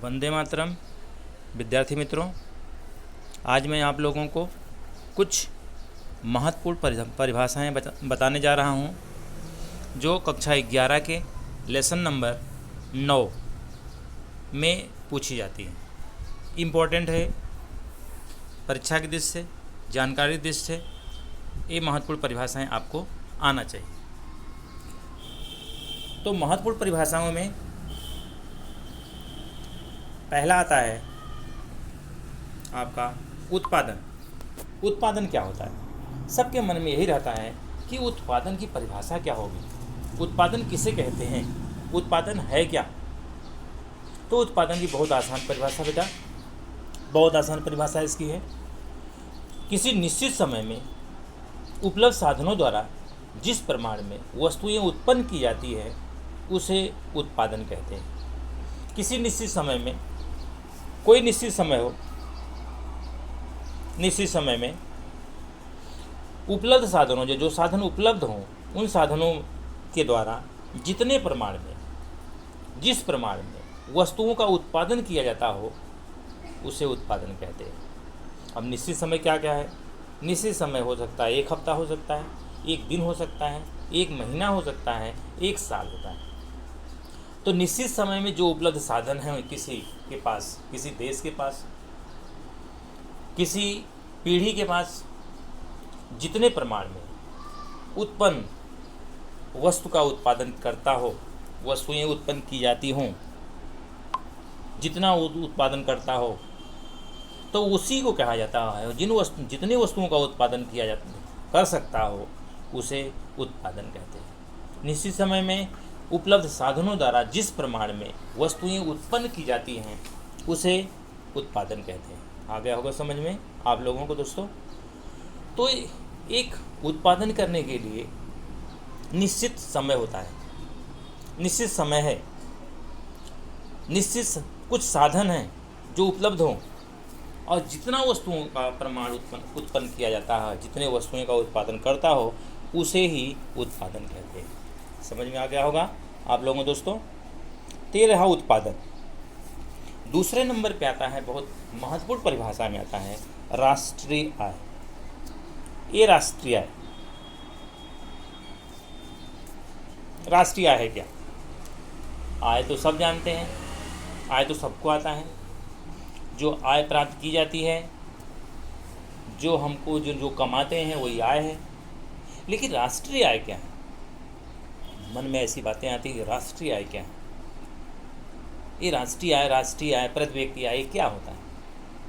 वंदे मातरम। विद्यार्थी मित्रों, आज मैं आप लोगों को कुछ महत्वपूर्ण परिभाषाएं बताने जा रहा हूं, जो कक्षा 11 के लेसन नंबर 9 में पूछी जाती हैं। इम्पोर्टेंट है, परीक्षा की दृष्टि से, जानकारी की दृष्टि से ये महत्वपूर्ण परिभाषाएं आपको आना चाहिए। तो महत्वपूर्ण परिभाषाओं में पहला आता है आपका उत्पादन। उत्पादन क्या होता है? सबके मन में यही रहता है कि उत्पादन की परिभाषा क्या होगी, उत्पादन किसे कहते हैं, उत्पादन है क्या। तो उत्पादन की बहुत आसान परिभाषा बेटा, बहुत आसान परिभाषा इसकी है। किसी निश्चित समय में उपलब्ध साधनों द्वारा जिस प्रमाण में वस्तुएं उत्पन्न की जाती है उसे उत्पादन कहते हैं। किसी निश्चित समय में, कोई निश्चित समय हो, निश्चित समय में उपलब्ध साधनों, जो साधन उपलब्ध हों, उन साधनों के द्वारा जितने प्रमाण में, जिस प्रमाण में वस्तुओं का उत्पादन किया जाता हो उसे उत्पादन कहते हैं। अब निश्चित समय क्या क्या है? निश्चित समय हो सकता है 1 हफ्ता, हो सकता है 1 दिन, हो सकता है 1 महीना, हो सकता है 1 साल होता है। तो निश्चित समय में जो उपलब्ध साधन हैं किसी के पास, किसी देश के पास, किसी पीढ़ी के पास, जितने प्रमाण में उत्पन्न वस्तु का उत्पादन करता हो, वस्तुएं उत्पन्न की जाती हों, जितना उत्पादन करता हो, तो उसी को कहा जाता है। जितनी वस्तुओं का उत्पादन किया कर सकता हो उसे उत्पादन कहते हैं। निश्चित समय में उपलब्ध साधनों द्वारा जिस प्रमाण में वस्तुएं उत्पन्न की जाती हैं उसे उत्पादन कहते हैं। आ गया होगा समझ में आप लोगों को दोस्तों? तो एक उत्पादन करने के लिए निश्चित समय होता है, निश्चित समय है, निश्चित कुछ साधन हैं जो उपलब्ध हों, और जितना वस्तुओं का प्रमाण उत्पन्न किया जाता है, जितने वस्तुओं का उत्पादन करता हो उसे ही उत्पादन कहते हैं। समझ में आ गया होगा आप लोगों दोस्तों? तो ये रहा उत्पादन। दूसरे नंबर पे आता है, बहुत महत्वपूर्ण परिभाषा में आता है, राष्ट्रीय आय। ये राष्ट्रीय आय, राष्ट्रीय आय है क्या? आय तो सब जानते हैं, आय तो सबको आता है। जो आय प्राप्त की जाती है, जो हमको जो कमाते हैं वही आय है। लेकिन राष्ट्रीय आय क्या है? मन में ऐसी बातें आती है, राष्ट्रीय आय क्या है? ये राष्ट्रीय आय, प्रति व्यक्ति आय क्या होता है?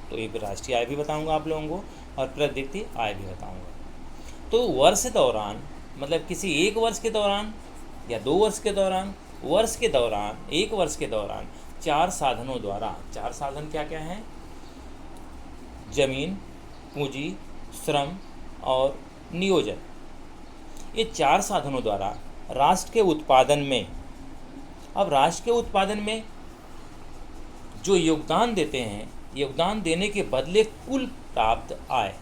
तो ये राष्ट्रीय आय भी बताऊंगा आप लोगों को, और प्रति व्यक्ति आय भी बताऊंगा। तो वर्ष दौरान, मतलब किसी एक वर्ष के दौरान या 2 वर्ष के दौरान, वर्ष के दौरान, 1 वर्ष के दौरान 4 साधनों द्वारा, 4 साधन क्या क्या हैं? जमीन, पूंजी, श्रम और नियोजन। ये 4 साधनों द्वारा राष्ट्र के उत्पादन में, अब राष्ट्र के उत्पादन में जो योगदान देते हैं, योगदान देने के बदले कुल प्राप्त आय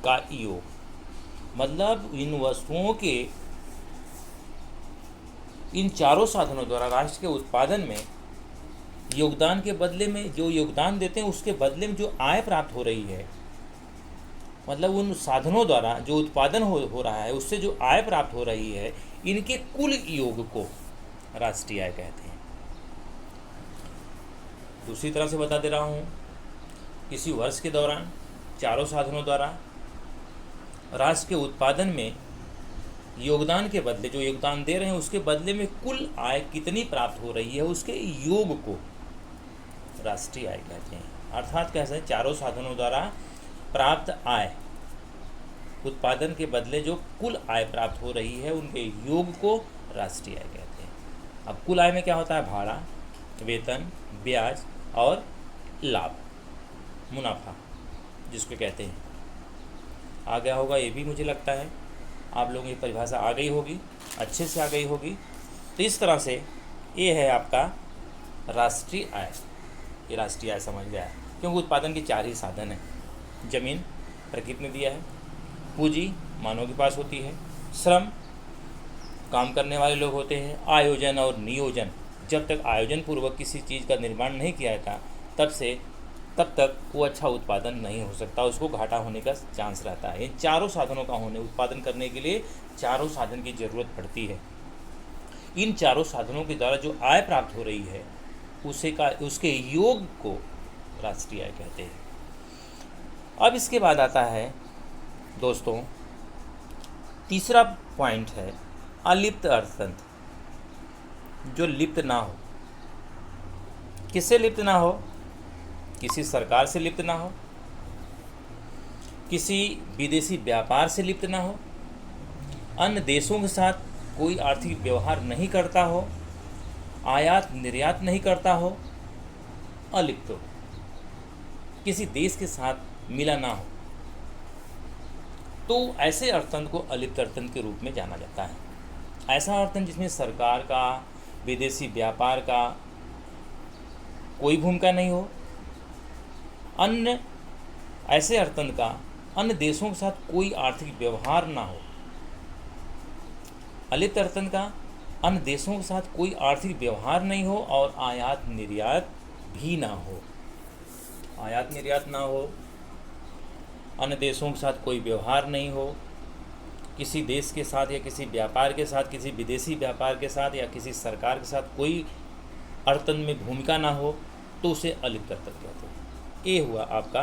का योग, मतलब इन वस्तुओं के, इन 4 साधनों द्वारा राष्ट्र के उत्पादन में योगदान के बदले में, जो योगदान देते हैं उसके बदले में जो आय प्राप्त हो रही है, मतलब उन साधनों द्वारा जो उत्पादन हो रहा है उससे जो आय प्राप्त हो रही है, इनके कुल योग को राष्ट्रीय आय कहते हैं। दूसरी तरह से बता दे रहा हूँ, किसी वर्ष के दौरान 4 साधनों द्वारा राष्ट्र के उत्पादन में योगदान के बदले, जो योगदान दे रहे हैं उसके बदले में कुल आय कितनी प्राप्त हो रही है, उसके योग को राष्ट्रीय आय कहते हैं। अर्थात कैसे? 4 साधनों द्वारा प्राप्त आय, उत्पादन के बदले जो कुल आय प्राप्त हो रही है उनके योग को राष्ट्रीय आय कहते हैं। अब कुल आय में क्या होता है? भाड़ा, वेतन, ब्याज और लाभ, मुनाफा जिसको कहते हैं। आ गया होगा ये भी, मुझे लगता है आप लोगों की परिभाषा आ गई होगी, अच्छे से आ गई होगी। तो इस तरह से ये है आपका राष्ट्रीय आय। ये राष्ट्रीय आय समझ गया है, क्योंकि उत्पादन के 4 ही साधन हैं। जमीन प्रकृति ने दिया है, पूंजी मानव के पास होती है, श्रम काम करने वाले लोग होते हैं, आयोजन और नियोजन जब तक आयोजन पूर्वक किसी चीज़ का निर्माण नहीं किया जाता तब तक वो अच्छा उत्पादन नहीं हो सकता, उसको घाटा होने का चांस रहता है। इन चारों साधनों का होने उत्पादन करने के लिए चारों साधन की ज़रूरत पड़ती है। इन चारों साधनों के द्वारा जो आय प्राप्त हो रही है उसके योग को राष्ट्रीय आय कहते हैं। अब इसके बाद आता है दोस्तों तीसरा पॉइंट है अलिप्त अर्थतंत्र, जो लिप्त ना हो। किससे लिप्त ना हो? किसी सरकार से लिप्त ना हो, किसी विदेशी व्यापार से लिप्त ना हो, अन्य देशों के साथ कोई आर्थिक व्यवहार नहीं करता हो, आयात निर्यात नहीं करता हो, अलिप्त हो, किसी देश के साथ मिला ना हो, तो ऐसे अर्थतंत्र को अलिप्त अर्थतंत्र के रूप में जाना जाता है। ऐसा अर्थतंत्र जिसमें सरकार का, विदेशी व्यापार का कोई भूमिका नहीं हो, अन्य ऐसे अर्थतंत्र का अन्य देशों के साथ कोई आर्थिक व्यवहार ना हो। अलिप्त अर्थतंत्र का अन्य देशों के साथ कोई आर्थिक व्यवहार नहीं हो और आयात निर्यात भी ना हो। आयात निर्यात ना हो, अन्य देशों के साथ कोई व्यवहार नहीं हो, किसी देश के साथ या किसी व्यापार के साथ, किसी विदेशी व्यापार के साथ या किसी सरकार के साथ कोई अर्थतंत्र में भूमिका ना हो, तो उसे अलिप्त अर्थतंत्र कहते हैं। ये हुआ आपका